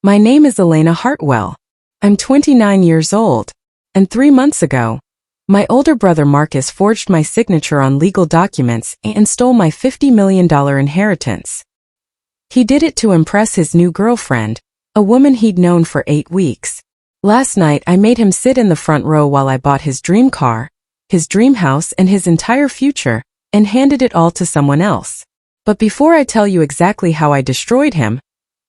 My name is Elena Hartwell. I'm 29 years old. And 3 months ago, my older brother Marcus forged my signature on legal documents and stole my $50 million inheritance. He did it to impress his new girlfriend, a woman he'd known for 8 weeks. Last night I made him sit in the front row while I bought his dream car, his dream house and his entire future, and handed it all to someone else. But before I tell you exactly how I destroyed him,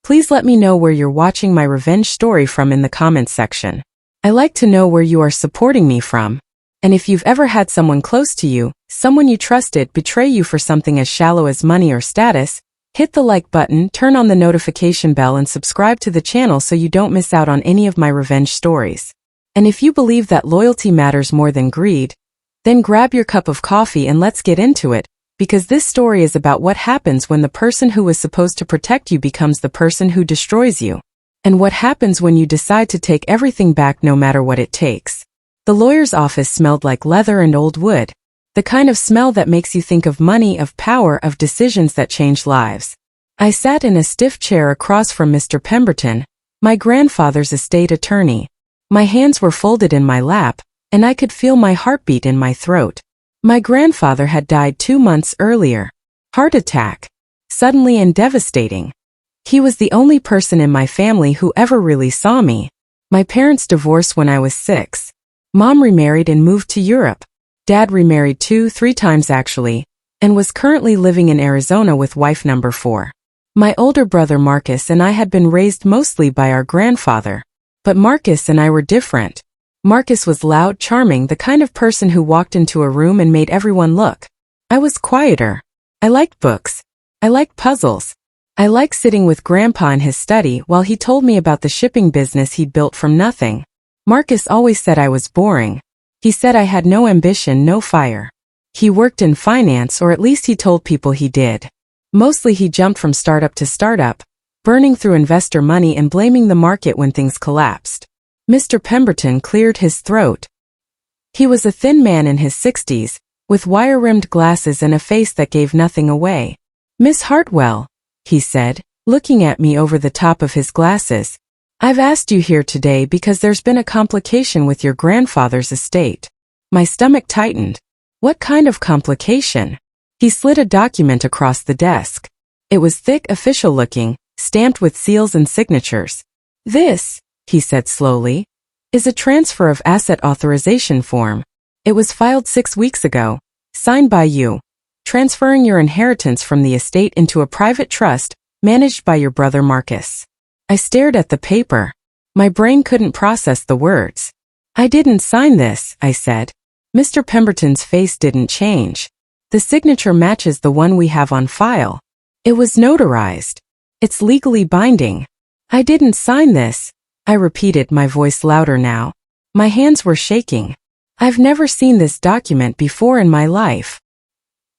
please let me know where you're watching my revenge story from in the comments section. I like to know where you are supporting me from. And if you've ever had someone close to you, someone you trusted, betray you for something as shallow as money or status, hit the like button, turn on the notification bell and subscribe to the channel so you don't miss out on any of my revenge stories. And if you believe that loyalty matters more than greed, then grab your cup of coffee and let's get into it, because this story is about what happens when the person who was supposed to protect you becomes the person who destroys you. And what happens when you decide to take everything back no matter what it takes. The lawyer's office smelled like leather and old wood. The kind of smell that makes you think of money, of power, of decisions that change lives. I sat in a stiff chair across from Mr. Pemberton, my grandfather's estate attorney. My hands were folded in my lap, and I could feel my heartbeat in my throat. My grandfather had died 2 months earlier. Heart attack. Suddenly and devastating. He was the only person in my family who ever really saw me. My parents divorced when I was 6. Mom remarried and moved to Europe. Dad remarried 2-3 times actually, and was currently living in Arizona with wife number 4. My older brother Marcus and I had been raised mostly by our grandfather. But Marcus and I were different. Marcus was loud, charming, the kind of person who walked into a room and made everyone look. I was quieter. I liked books. I liked puzzles. I liked sitting with Grandpa in his study while he told me about the shipping business he'd built from nothing. Marcus always said I was boring. He said I had no ambition, no fire. He worked in finance, or at least he told people he did. Mostly he jumped from startup to startup, burning through investor money and blaming the market when things collapsed. Mr. Pemberton cleared his throat. He was a thin man in his 60s, with wire-rimmed glasses and a face that gave nothing away. "Miss Hartwell," he said, looking at me over the top of his glasses, "I've asked you here today because there's been a complication with your grandfather's estate." My stomach tightened. What kind of complication? He slid a document across the desk. It was thick, official-looking, stamped with seals and signatures. "This," he said slowly, "is a transfer of asset authorization form. It was filed 6 weeks ago, signed by you, transferring your inheritance from the estate into a private trust managed by your brother Marcus." I stared at the paper. My brain couldn't process the words. "I didn't sign this," I said. Mr. Pemberton's face didn't change. "The signature matches the one we have on file. It was notarized. It's legally binding." "I didn't sign this," I repeated, my voice louder now. My hands were shaking. "I've never seen this document before in my life."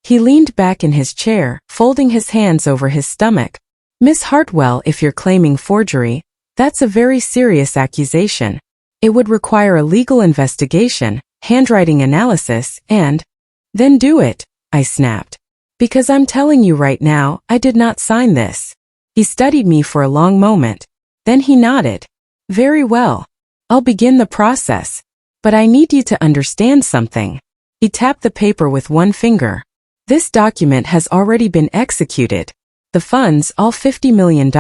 He leaned back in his chair, folding his hands over his stomach. "Miss Hartwell, if you're claiming forgery, that's a very serious accusation. It would require a legal investigation, handwriting analysis, and—" "Then do it," I snapped. "Because I'm telling you right now, I did not sign this." He studied me for a long moment. Then he nodded. "Very well. I'll begin the process. But I need you to understand something." He tapped the paper with one finger. "This document has already been executed. The funds, all $50 million,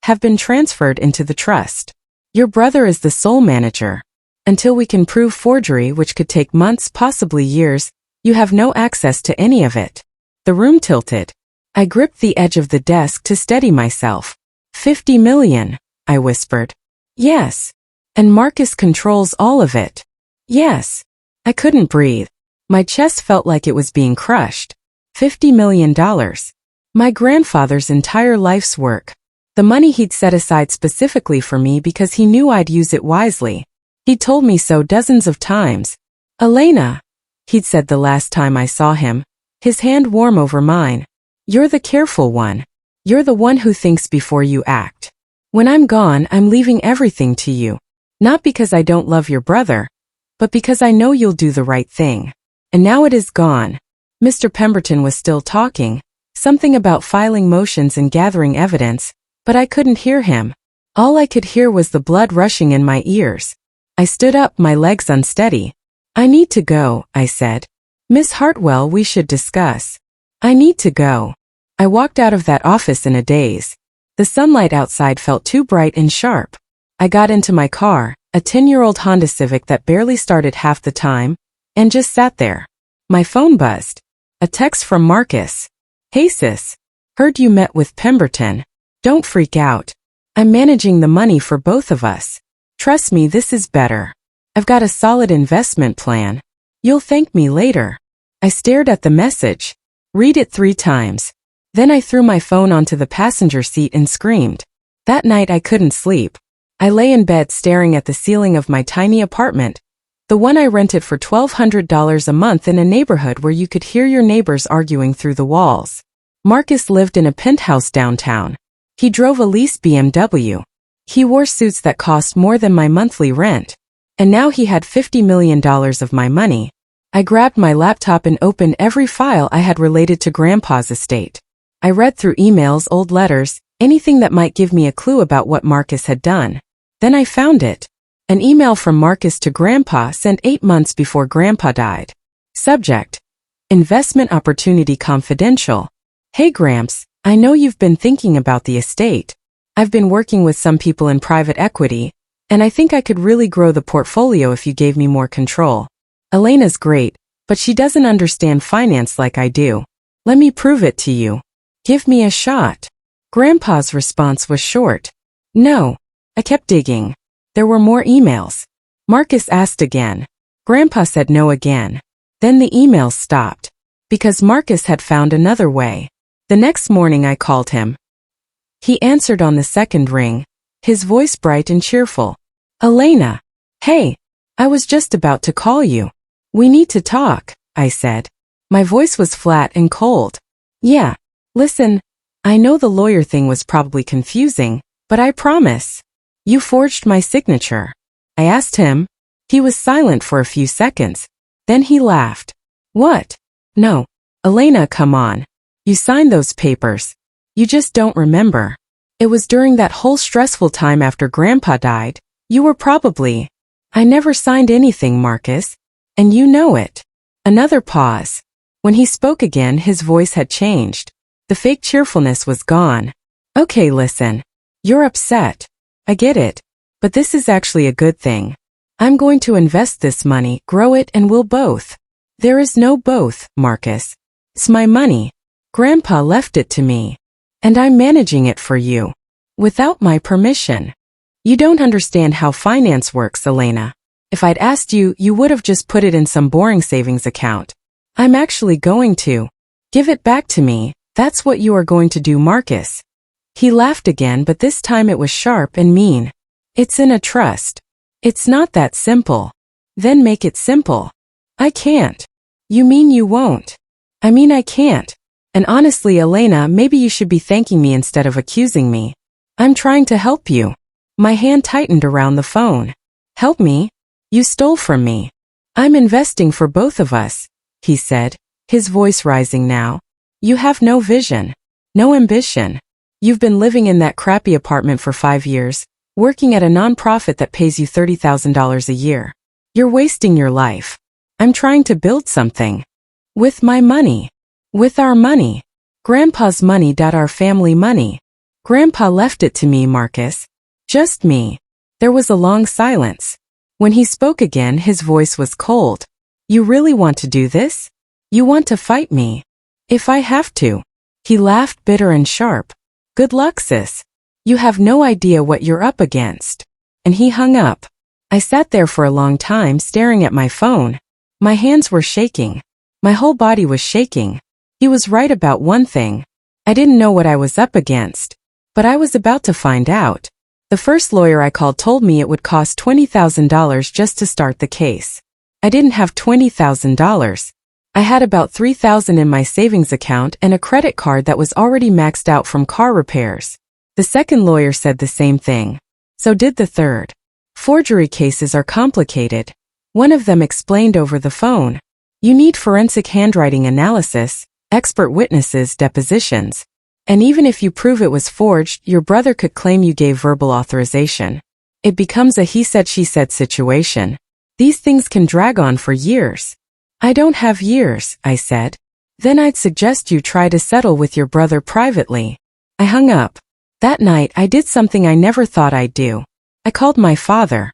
have been transferred into the trust. Your brother is the sole manager. Until we can prove forgery, which could take months, possibly years, you have no access to any of it." The room tilted. I gripped the edge of the desk to steady myself. "50 million, I whispered. "Yes. And Marcus controls all of it." "Yes." I couldn't breathe. My chest felt like it was being crushed. $50 million. My grandfather's entire life's work. The money he'd set aside specifically for me because he knew I'd use it wisely. He'd told me so dozens of times. "Elena," he'd said the last time I saw him, his hand warm over mine, "you're the careful one. You're the one who thinks before you act. When I'm gone, I'm leaving everything to you. Not because I don't love your brother, but because I know you'll do the right thing." And now it is gone. Mr. Pemberton was still talking, something about filing motions and gathering evidence, but I couldn't hear him. All I could hear was the blood rushing in my ears. I stood up, my legs unsteady. I need to go, I said. Miss Hartwell, we should discuss. I need to go. I walked out of that office in a daze. The sunlight outside felt too bright and sharp. I got into my car, a 10-year-old Honda Civic that barely started half the time, and just sat there. My phone buzzed. A text from Marcus. Hey sis. Heard you met with Pemberton. Don't freak out. I'm managing the money for both of us. Trust me, this is better. I've got a solid investment plan. You'll thank me later. I stared at the message. Read it 3 times. Then I threw my phone onto the passenger seat and screamed. That night I couldn't sleep. I lay in bed staring at the ceiling of my tiny apartment, the one I rented for $1,200 a month in a neighborhood where you could hear your neighbors arguing through the walls. Marcus lived in a penthouse downtown. He drove a leased BMW. He wore suits that cost more than my monthly rent. And now he had $50 million of my money. I grabbed my laptop and opened every file I had related to Grandpa's estate. I read through emails, old letters, anything that might give me a clue about what Marcus had done. Then I found it. An email from Marcus to Grandpa sent 8 months before Grandpa died. Subject: Investment Opportunity Confidential. Hey Gramps, I know you've been thinking about the estate. I've been working with some people in private equity, and I think I could really grow the portfolio if you gave me more control. Elena's great, but she doesn't understand finance like I do. Let me prove it to you. Give me a shot. Grandpa's response was short. No. I kept digging. There were more emails. Marcus asked again. Grandpa said no again. Then the emails stopped. Because Marcus had found another way. The next morning I called him. He answered on the second ring, his voice bright and cheerful. Elena. Hey. I was just about to call you. We need to talk, I said. My voice was flat and cold. Yeah. Listen, I know the lawyer thing was probably confusing, but I promise. You forged my signature. I asked him. He was silent for a few seconds. Then he laughed. What? No. Elena, come on. You signed those papers. You just don't remember. It was during that whole stressful time after Grandpa died. You were probably... I never signed anything, Marcus. And you know it. Another pause. When he spoke again, his voice had changed. The fake cheerfulness was gone. Okay, listen. You're upset. I get it. But this is actually a good thing. I'm going to invest this money, grow it, and we'll both. There is no both, Marcus. It's my money. Grandpa left it to me. And I'm managing it for you. Without my permission. You don't understand how finance works, Elena. If I'd asked you, you would have just put it in some boring savings account. I'm actually going to. Give it back to me. That's what you are going to do, Marcus. He laughed again, but this time it was sharp and mean. It's in a trust. It's not that simple. Then make it simple. I can't. You mean you won't? I mean I can't. And honestly, Elena, maybe you should be thanking me instead of accusing me. I'm trying to help you. My hand tightened around the phone. Help me? You stole from me. I'm investing for both of us, he said, his voice rising now. You have no vision. No ambition. You've been living in that crappy apartment for 5 years, working at a nonprofit that pays you $30,000 a year. You're wasting your life. I'm trying to build something. With my money. With our money. Grandpa's money. Our family money. Grandpa left it to me, Marcus. Just me. There was a long silence. When he spoke again, his voice was cold. You really want to do this? You want to fight me? If I have to. He laughed, bitter and sharp. Good luck, sis. You have no idea what you're up against. And he hung up. I sat there for a long time staring at my phone. My hands were shaking. My whole body was shaking. He was right about one thing. I didn't know what I was up against. But I was about to find out. The first lawyer I called told me it would cost $20,000 just to start the case. I didn't have $20,000. I had about $3,000 in my savings account and a credit card that was already maxed out from car repairs. The second lawyer said the same thing. So did the third. Forgery cases are complicated. One of them explained over the phone. You need forensic handwriting analysis, expert witnesses, depositions. And even if you prove it was forged, your brother could claim you gave verbal authorization. It becomes a he said she said situation. These things can drag on for years. I don't have years, I said. Then I'd suggest you try to settle with your brother privately. I hung up. That night I did something I never thought I'd do. I called my father.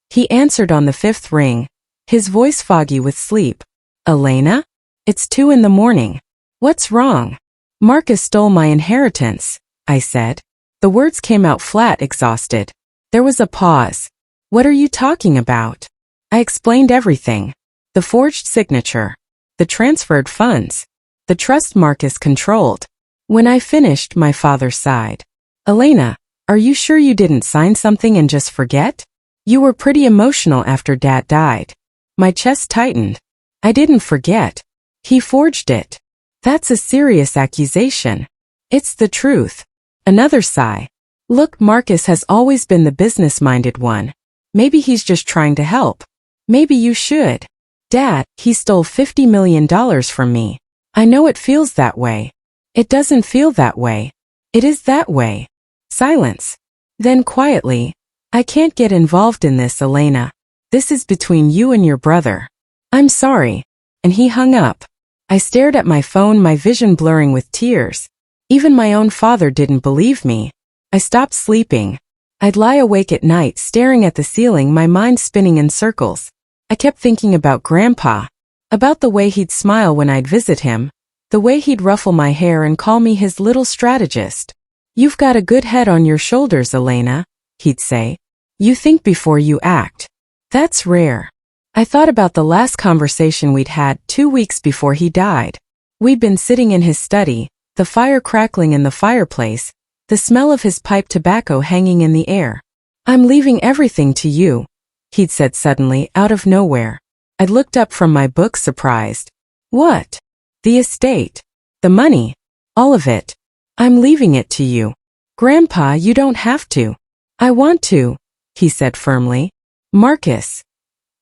He answered on the fifth ring, his voice foggy with sleep. Elena? It's 2 a.m. What's wrong? Marcus stole my inheritance, I said. The words came out flat, exhausted. There was a pause. What are you talking about? I explained everything. The forged signature. The transferred funds. The trust Marcus controlled. When I finished, my father sighed. Elena, are you sure you didn't sign something and just forget? You were pretty emotional after Dad died. My chest tightened. I didn't forget. He forged it. That's a serious accusation. It's the truth. Another sigh. Look, Marcus has always been the business-minded one. Maybe he's just trying to help. Maybe you should. Dad, he stole $50 million from me. I know it feels that way. It doesn't feel that way. It is that way. Silence. Then quietly, I can't get involved in this, Elena. This is between you and your brother. I'm sorry. And he hung up. I stared at my phone, my vision blurring with tears. Even my own father didn't believe me. I stopped sleeping. I'd lie awake at night staring at the ceiling, my mind spinning in circles. I kept thinking about Grandpa. About the way he'd smile when I'd visit him. The way he'd ruffle my hair and call me his little strategist. You've got a good head on your shoulders, Elena, he'd say. You think before you act. That's rare. I thought about the last conversation we'd had 2 weeks before he died. We'd been sitting in his study, the fire crackling in the fireplace, the smell of his pipe tobacco hanging in the air. I'm leaving everything to you, he'd said suddenly, out of nowhere. I'd looked up from my book, surprised. What? The estate. The money. All of it. I'm leaving it to you. Grandpa, you don't have to. I want to, he said firmly. Marcus.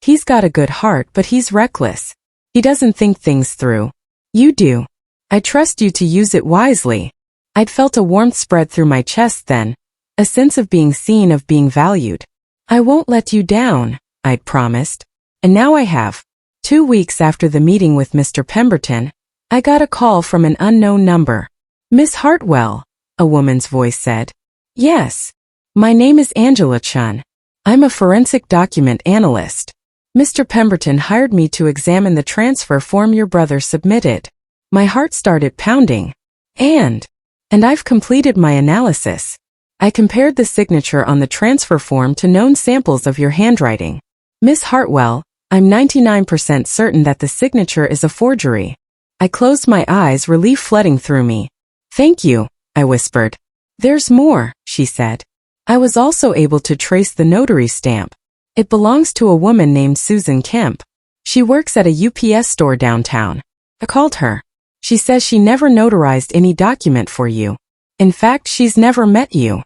He's got a good heart, but he's reckless. He doesn't think things through. You do. I trust you to use it wisely. I'd felt a warmth spread through my chest then, a sense of being seen, of being valued. I won't let you down, I'd promised. And now I have. 2 weeks after the meeting with Mr. Pemberton, I got a call from an unknown number. Miss Hartwell, a woman's voice said. Yes. My name is Angela Chun. I'm a forensic document analyst. Mr. Pemberton hired me to examine the transfer form your brother submitted. My heart started pounding. And I've completed my analysis. I compared the signature on the transfer form to known samples of your handwriting. Miss Hartwell, I'm 99% certain that the signature is a forgery. I closed my eyes, relief flooding through me. Thank you, I whispered. There's more, she said. I was also able to trace the notary stamp. It belongs to a woman named Susan Kemp. She works at a UPS store downtown. I called her. She says she never notarized any document for you. In fact, she's never met you.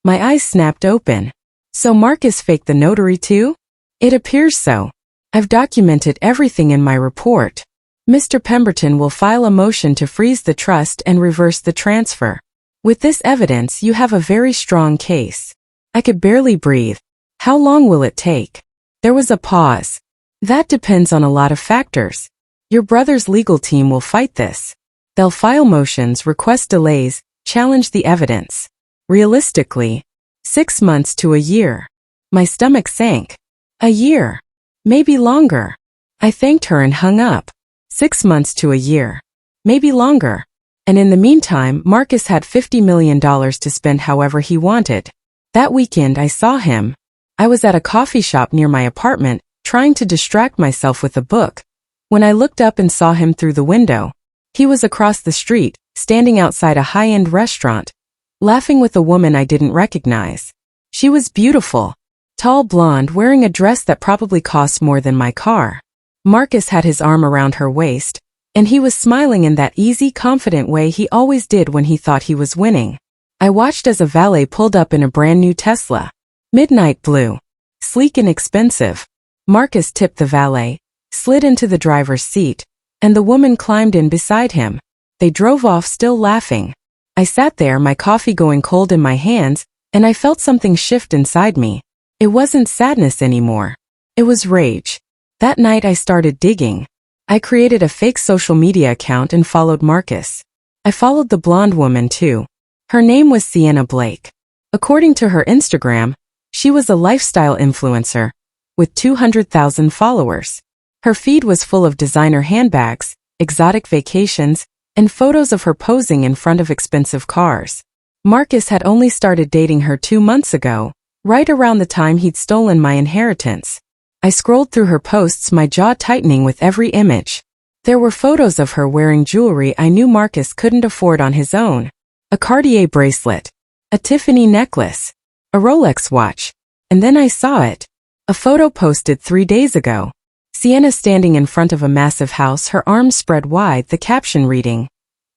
My eyes snapped open. So Marcus faked the notary too? It appears so. I've documented everything in my report. Mr. Pemberton will file a motion to freeze the trust and reverse the transfer. With this evidence, you have a very strong case. I could barely breathe. How long will it take? There was a pause. That depends on a lot of factors. Your brother's legal team will fight this. They'll file motions, request delays, challenge the evidence. Realistically, 6 months to a year. My stomach sank. A year. Maybe longer. I thanked her and hung up. 6 months to a year. Maybe longer. And in the meantime, Marcus had $50 million to spend however he wanted. That weekend I saw him. I was at a coffee shop near my apartment, trying to distract myself with a book. When I looked up and saw him through the window, he was across the street, standing outside a high-end restaurant, laughing with a woman I didn't recognize. She was beautiful. Tall blonde, wearing a dress that probably cost more than my car. Marcus had his arm around her waist, and he was smiling in that easy, confident way he always did when he thought he was winning. I watched as a valet pulled up in a brand new Tesla. Midnight blue. Sleek and expensive. Marcus tipped the valet, slid into the driver's seat, and the woman climbed in beside him. They drove off, still laughing. I sat there, my coffee going cold in my hands, and I felt something shift inside me. It wasn't sadness anymore. It was rage. That night I started digging. I created a fake social media account and followed Marcus. I followed the blonde woman too. Her name was Sienna Blake. According to her Instagram, she was a lifestyle influencer with 200,000 followers. Her feed was full of designer handbags, exotic vacations, and photos of her posing in front of expensive cars. Marcus had only started dating her 2 months ago, right around the time he'd stolen my inheritance. I scrolled through her posts, my jaw tightening with every image. There were photos of her wearing jewelry I knew Marcus couldn't afford on his own. A Cartier bracelet, a Tiffany necklace, a Rolex watch. And then I saw it. A photo posted 3 days ago. Sienna standing in front of a massive house, her arms spread wide, the caption reading,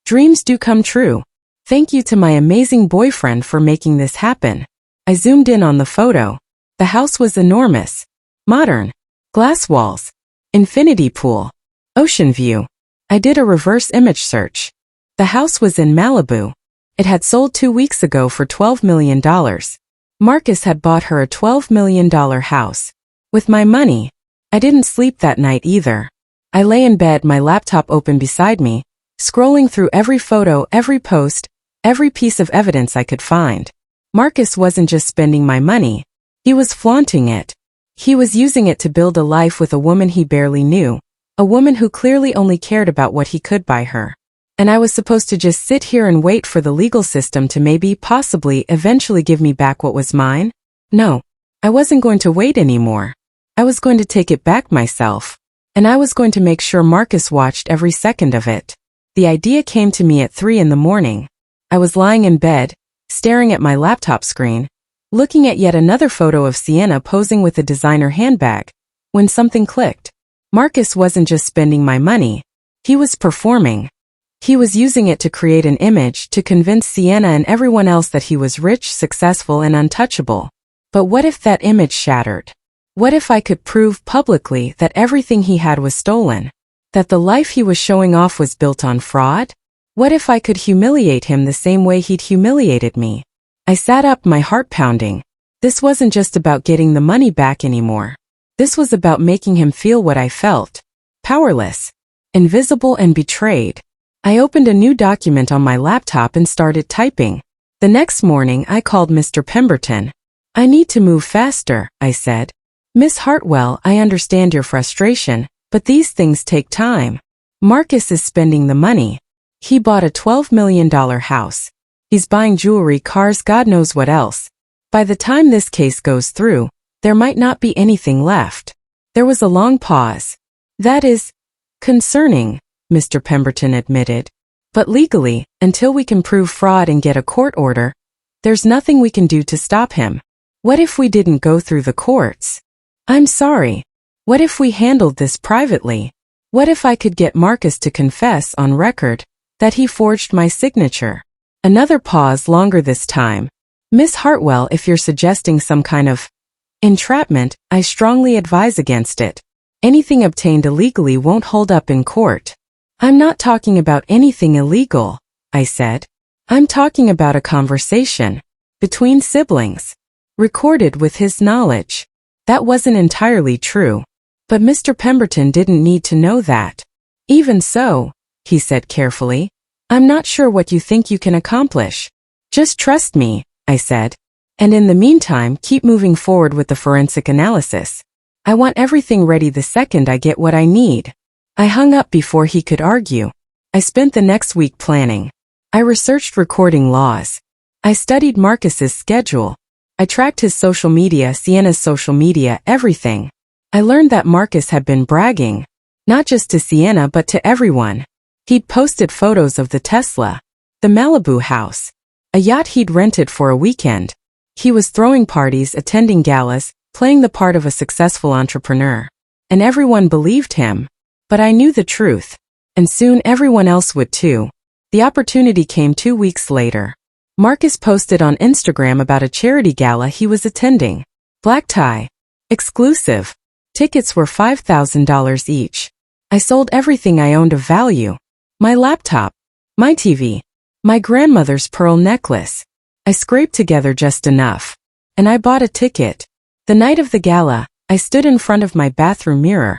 "Dreams do come true. Thank you to my amazing boyfriend for making this happen." I zoomed in on the photo. The house was enormous. Modern. Glass walls. Infinity pool. Ocean view. I did a reverse image search. The house was in Malibu. It had sold 2 weeks ago for $12 million. Marcus had bought her a $12 million house. With my money. I didn't sleep that night either. I lay in bed, my laptop open beside me, scrolling through every photo, every post, every piece of evidence I could find. Marcus wasn't just spending my money. He was flaunting it. He was using it to build a life with a woman he barely knew, a woman who clearly only cared about what he could buy her. And I was supposed to just sit here and wait for the legal system to maybe, possibly, eventually give me back what was mine? No, I wasn't going to wait anymore. I was going to take it back myself. And I was going to make sure Marcus watched every second of it. The idea came to me at 3 in the morning. I was lying in bed, staring at my laptop screen, looking at yet another photo of Sienna posing with a designer handbag, when something clicked. Marcus wasn't just spending my money. He was performing. He was using it to create an image to convince Sienna and everyone else that he was rich, successful, and untouchable. But what if that image shattered? What if I could prove publicly that everything he had was stolen? That the life he was showing off was built on fraud? What if I could humiliate him the same way he'd humiliated me? I sat up, my heart pounding. This wasn't just about getting the money back anymore. This was about making him feel what I felt. Powerless. Invisible and betrayed. I opened a new document on my laptop and started typing. The next morning I called Mr. Pemberton. "I need to move faster," I said. "Miss Hartwell, I understand your frustration, but these things take time. Marcus is spending the money. He bought a $12 million house. He's buying jewelry, cars, God knows what else. By the time this case goes through, there might not be anything left." There was a long pause. "That is concerning," Mr. Pemberton admitted. "But legally, until we can prove fraud and get a court order, there's nothing we can do to stop him. What if we didn't go through the courts? I'm sorry. What if we handled this privately? What if I could get Marcus to confess on record that he forged my signature?" Another pause, longer this time. "Miss Hartwell, if you're suggesting some kind of entrapment, I strongly advise against it. Anything obtained illegally won't hold up in court." "I'm not talking about anything illegal," I said. "I'm talking about a conversation between siblings, recorded with his knowledge." That wasn't entirely true. But Mr. Pemberton didn't need to know that. "Even so," he said carefully, "I'm not sure what you think you can accomplish. Just trust me," I said. "And in the meantime, keep moving forward with the forensic analysis. I want everything ready the second I get what I need." I hung up before he could argue. I spent the next week planning. I researched recording laws. I studied Marcus's schedule. I tracked his social media, Sienna's social media, everything. I learned that Marcus had been bragging, not just to Sienna but to everyone. He'd posted photos of the Tesla, the Malibu house, a yacht he'd rented for a weekend. He was throwing parties, attending galas, playing the part of a successful entrepreneur. And everyone believed him. But I knew the truth. And soon everyone else would too. The opportunity came 2 weeks later. Marcus posted on Instagram about a charity gala he was attending. Black tie. Exclusive. Tickets were $5,000 each. I sold everything I owned of value. My laptop. My TV. My grandmother's pearl necklace. I scraped together just enough. And I bought a ticket. The night of the gala, I stood in front of my bathroom mirror,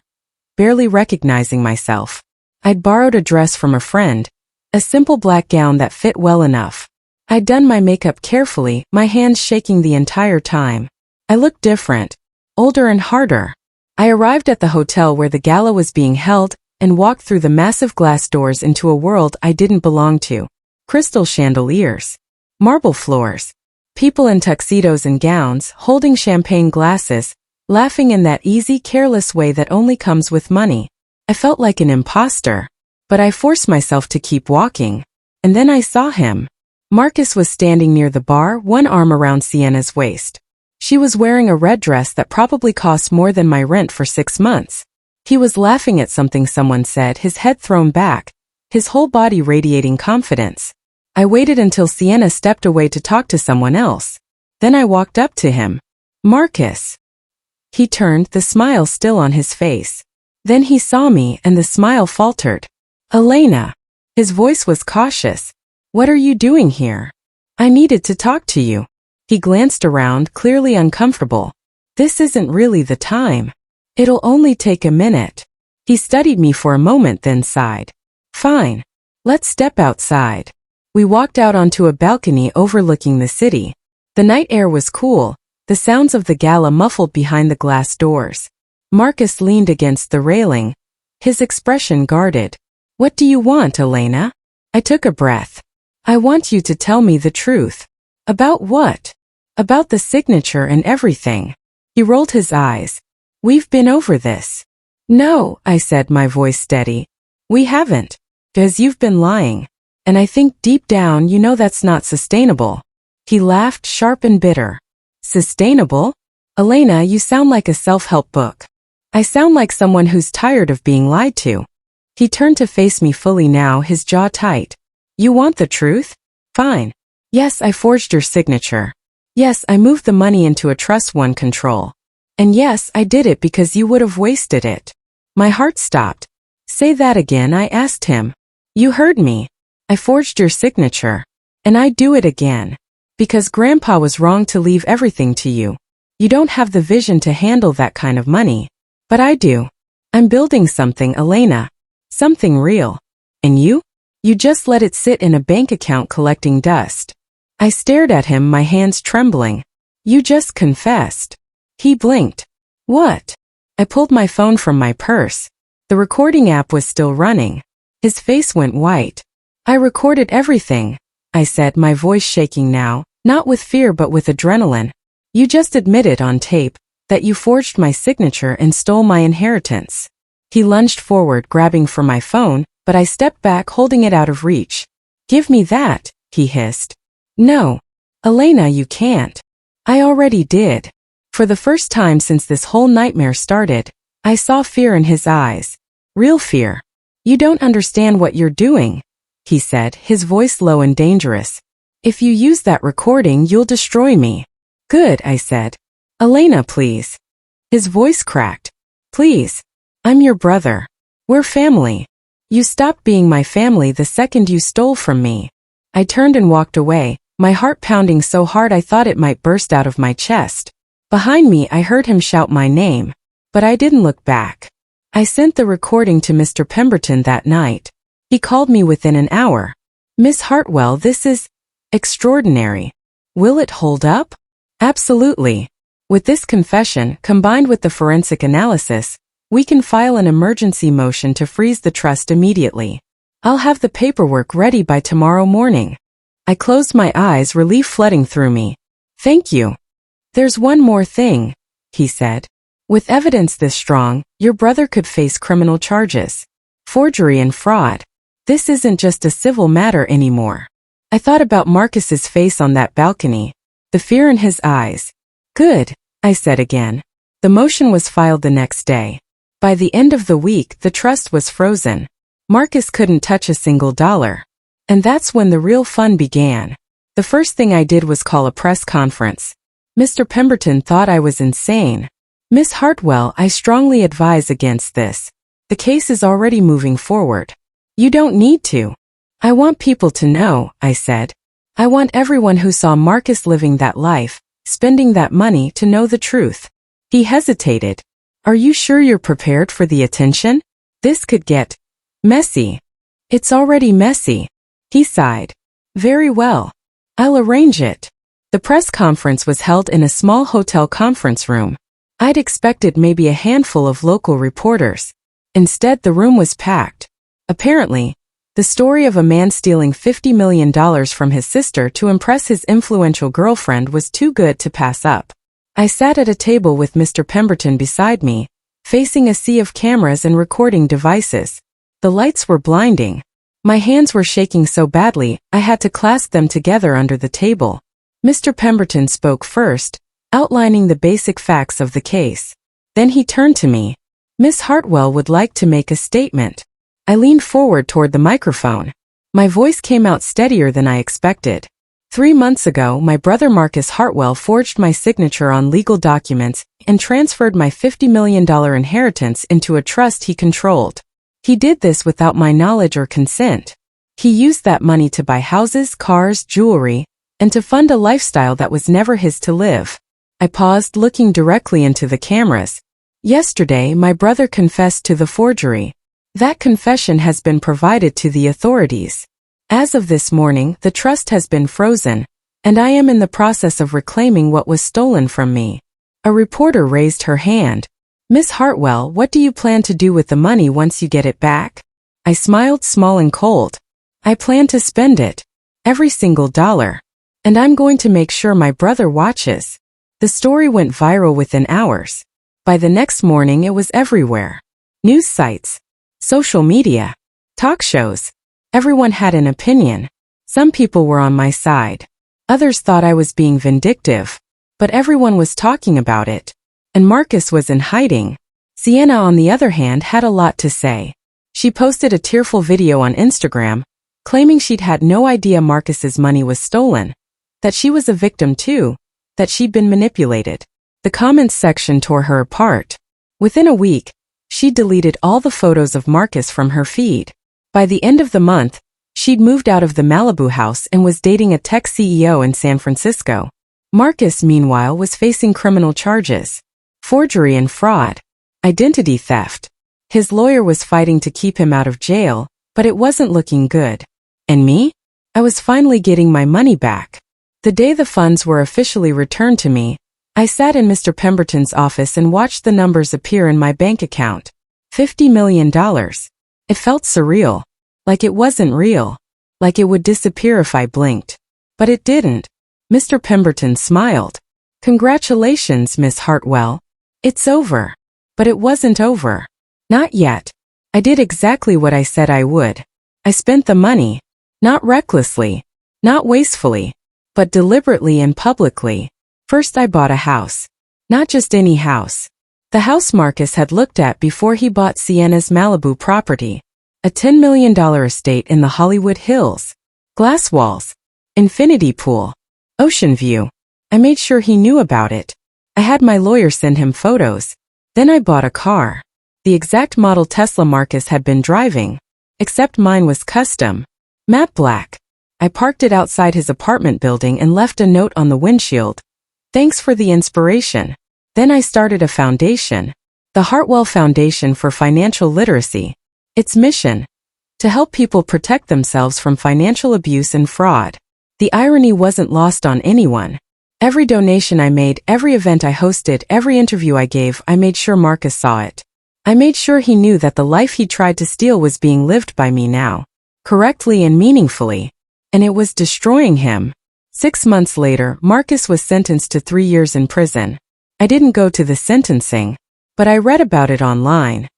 barely recognizing myself. I'd borrowed a dress from a friend, a simple black gown that fit well enough. I'd done my makeup carefully, my hands shaking the entire time. I looked different, older and harder. I arrived at the hotel where the gala was being held and walked through the massive glass doors into a world I didn't belong to. Crystal chandeliers, marble floors, people in tuxedos and gowns holding champagne glasses, laughing in that easy, careless way that only comes with money. I felt like an imposter, but I forced myself to keep walking. And then I saw him. Marcus was standing near the bar, one arm around Sienna's waist. She was wearing a red dress that probably cost more than my rent for 6 months. He was laughing at something someone said, his head thrown back, his whole body radiating confidence. I waited until Sienna stepped away to talk to someone else. Then I walked up to him. Marcus. He turned, the smile still on his face. Then he saw me and the smile faltered. Elena. His voice was cautious. What are you doing here? I needed to talk to you. He glanced around, clearly uncomfortable. This isn't really the time. It'll only take a minute. He studied me for a moment, then sighed. Fine. Let's step outside. We walked out onto a balcony overlooking the city. The night air was cool, the sounds of the gala muffled behind the glass doors. Marcus leaned against the railing, his expression guarded. What do you want, Elena? I took a breath. I want you to tell me the truth. About what? About the signature and everything. He rolled his eyes. We've been over this. No, I said, my voice steady. We haven't. Because you've been lying. And I think deep down you know that's not sustainable. He laughed, sharp and bitter. Sustainable? Elena, you sound like a self-help book. I sound like someone who's tired of being lied to. He turned to face me fully now, his jaw tight. You want the truth? Fine. Yes, I forged your signature. Yes, I moved the money into a trust one control. And yes, I did it because you would have wasted it. My heart stopped. Say that again, I asked him. You heard me. I forged your signature. And I'd do it again. Because Grandpa was wrong to leave everything to you. You don't have the vision to handle that kind of money. But I do. I'm building something, Elena. Something real. And you? You just let it sit in a bank account collecting dust. I stared at him, my hands trembling. You just confessed. He blinked. What? I pulled my phone from my purse. The recording app was still running. His face went white. I recorded everything, I said, my voice shaking now, not with fear but with adrenaline. You just admitted on tape that you forged my signature and stole my inheritance. He lunged forward, grabbing for my phone, but I stepped back, holding it out of reach. Give me that, he hissed. No. Elena, you can't. I already did. For the first time since this whole nightmare started, I saw fear in his eyes. Real fear. You don't understand what you're doing, he said, his voice low and dangerous. If you use that recording, you'll destroy me. Good, I said. Elena, please. His voice cracked. Please. I'm your brother. We're family. You stopped being my family the second you stole from me. I turned and walked away, my heart pounding so hard I thought it might burst out of my chest. Behind me, I heard him shout my name. But I didn't look back. I sent the recording to Mr. Pemberton that night. He called me within an hour. Miss Hartwell, this is extraordinary. Will it hold up? Absolutely. With this confession, combined with the forensic analysis, we can file an emergency motion to freeze the trust immediately. I'll have the paperwork ready by tomorrow morning. I closed my eyes, relief flooding through me. Thank you. There's one more thing, he said. With evidence this strong, your brother could face criminal charges. Forgery and fraud. This isn't just a civil matter anymore. I thought about Marcus's face on that balcony, the fear in his eyes. Good, I said again. The motion was filed the next day. By the end of the week, the trust was frozen. Marcus couldn't touch a single dollar. And that's when the real fun began. The first thing I did was call a press conference. Mr. Pemberton thought I was insane. Miss Hartwell, I strongly advise against this. The case is already moving forward. You don't need to. I want people to know, I said. I want everyone who saw Marcus living that life, spending that money, to know the truth. He hesitated. Are you sure you're prepared for the attention? This could get messy. It's already messy. He sighed. Very well. I'll arrange it. The press conference was held in a small hotel conference room. I'd expected maybe a handful of local reporters. Instead, the room was packed. Apparently, the story of a man stealing $50 million from his sister to impress his influential girlfriend was too good to pass up. I sat at a table with Mr. Pemberton beside me, facing a sea of cameras and recording devices. The lights were blinding. My hands were shaking so badly, I had to clasp them together under the table. Mr. Pemberton spoke first, outlining the basic facts of the case. Then he turned to me. Miss Hartwell would like to make a statement. I leaned forward toward the microphone. My voice came out steadier than I expected. 3 months ago, my brother Marcus Hartwell forged my signature on legal documents and transferred my $50 million inheritance into a trust he controlled. He did this without my knowledge or consent. He used that money to buy houses, cars, jewelry, and to fund a lifestyle that was never his to live. I paused, looking directly into the cameras. Yesterday, my brother confessed to the forgery. That confession has been provided to the authorities. As of this morning, the trust has been frozen, and I am in the process of reclaiming what was stolen from me. A reporter raised her hand. Miss Hartwell, what do you plan to do with the money once you get it back? I smiled, small and cold. I plan to spend it. Every single dollar. And I'm going to make sure my brother watches. The story went viral within hours. By the next morning, it was everywhere. News sites, social media, talk shows. Everyone had an opinion. Some people were on my side. Others thought I was being vindictive. But everyone was talking about it. And Marcus was in hiding. Sienna, on the other hand, had a lot to say. She posted a tearful video on Instagram, claiming she'd had no idea Marcus's money was stolen, that she was a victim too, that she'd been manipulated. The comments section tore her apart. Within a week, she deleted all the photos of Marcus from her feed. By the end of the month, she'd moved out of the Malibu house and was dating a tech CEO in San Francisco. Marcus, meanwhile, was facing criminal charges. Forgery and fraud. Identity theft. His lawyer was fighting to keep him out of jail, but it wasn't looking good. And me? I was finally getting my money back. The day the funds were officially returned to me, I sat in Mr. Pemberton's office and watched the numbers appear in my bank account. $50 million. It felt surreal. Like it wasn't real. Like it would disappear if I blinked. But it didn't. Mr. Pemberton smiled. Congratulations, Miss Hartwell. It's over. But it wasn't over. Not yet. I did exactly what I said I would. I spent the money. Not recklessly. Not wastefully. But deliberately and publicly. First, I bought a house. Not just any house. The house Marcus had looked at before he bought Sienna's Malibu property. A $10 million estate in the Hollywood Hills. Glass walls. Infinity pool. Ocean view. I made sure he knew about it. I had my lawyer send him photos. Then I bought a car. The exact model Tesla Marcus had been driving. Except mine was custom. Matte black. I parked it outside his apartment building and left a note on the windshield. Thanks for the inspiration. Then I started a foundation. The Hartwell Foundation for Financial Literacy. Its mission: to help people protect themselves from financial abuse and fraud. The irony wasn't lost on anyone. Every donation I made, every event I hosted, every interview I gave, I made sure Marcus saw it. I made sure he knew that the life he tried to steal was being lived by me now. Correctly and meaningfully. And it was destroying him. 6 months later, Marcus was sentenced to 3 years in prison. I didn't go to the sentencing, but I read about it online.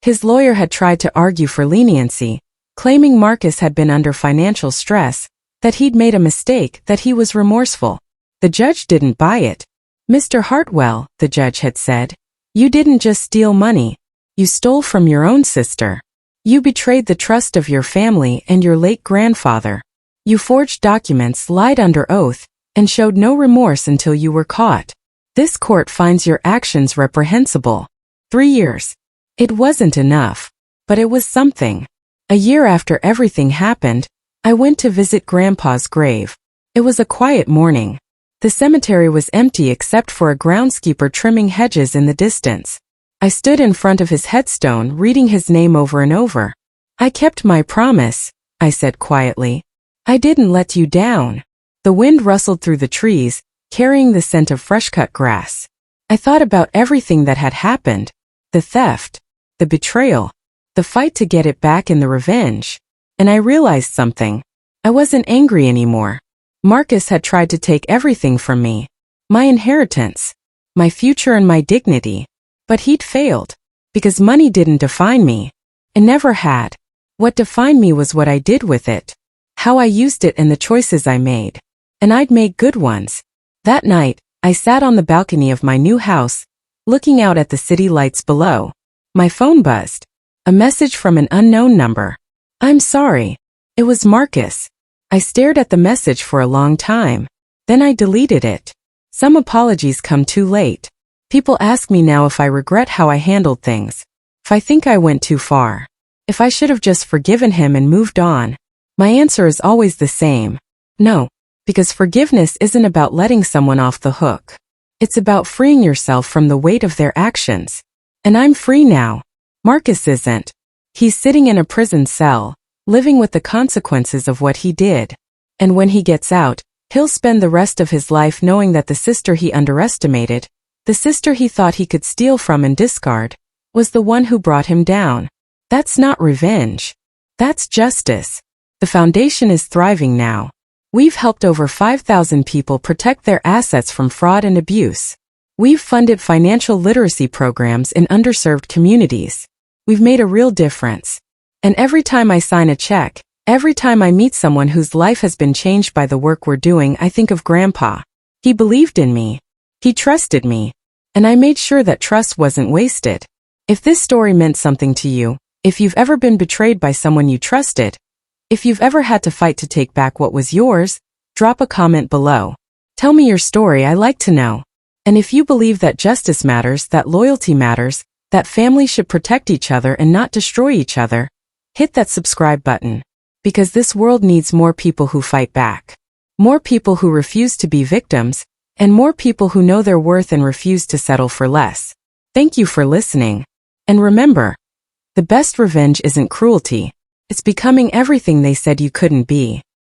His lawyer had tried to argue for leniency, claiming Marcus had been under financial stress, that he'd made a mistake, that he was remorseful. The judge didn't buy it. Mr. Hartwell, the judge had said, you didn't just steal money. You stole from your own sister. You betrayed the trust of your family and your late grandfather. You forged documents, lied under oath, and showed no remorse until you were caught. This court finds your actions reprehensible. 3 years. It wasn't enough. But it was something. A year after everything happened, I went to visit Grandpa's grave. It was a quiet morning. The cemetery was empty except for a groundskeeper trimming hedges in the distance. I stood in front of his headstone, reading his name over and over. "I kept my promise," I said quietly. "I didn't let you down." The wind rustled through the trees, carrying the scent of fresh-cut grass. I thought about everything that had happened. The theft, the betrayal, the fight to get it back and the revenge. And I realized something. I wasn't angry anymore. Marcus had tried to take everything from me. My inheritance, my future and my dignity. But he'd failed. Because money didn't define me. It never had. What defined me was what I did with it. How I used it and the choices I made. And I'd made good ones. That night, I sat on the balcony of my new house, looking out at the city lights below. My phone buzzed. A message from an unknown number. "I'm sorry." It was Marcus. I stared at the message for a long time. Then I deleted it. Some apologies come too late. People ask me now if I regret how I handled things. If I think I went too far. If I should have just forgiven him and moved on. My answer is always the same. No. Because forgiveness isn't about letting someone off the hook. It's about freeing yourself from the weight of their actions. And I'm free now. Marcus isn't. He's sitting in a prison cell, living with the consequences of what he did. And when he gets out, he'll spend the rest of his life knowing that the sister he underestimated, the sister he thought he could steal from and discard, was the one who brought him down. That's not revenge. That's justice. The foundation is thriving now. We've helped over 5,000 people protect their assets from fraud and abuse. We've funded financial literacy programs in underserved communities. We've made a real difference. And every time I sign a check, every time I meet someone whose life has been changed by the work we're doing, I think of Grandpa. He believed in me. He trusted me. And I made sure that trust wasn't wasted. If this story meant something to you, if you've ever been betrayed by someone you trusted, if you've ever had to fight to take back what was yours, drop a comment below. Tell me your story, I like to know. And if you believe that justice matters, that loyalty matters, that families should protect each other and not destroy each other, hit that subscribe button. Because this world needs more people who fight back. More people who refuse to be victims, and more people who know their worth and refuse to settle for less. Thank you for listening. And remember, the best revenge isn't cruelty. It's becoming everything they said you couldn't be.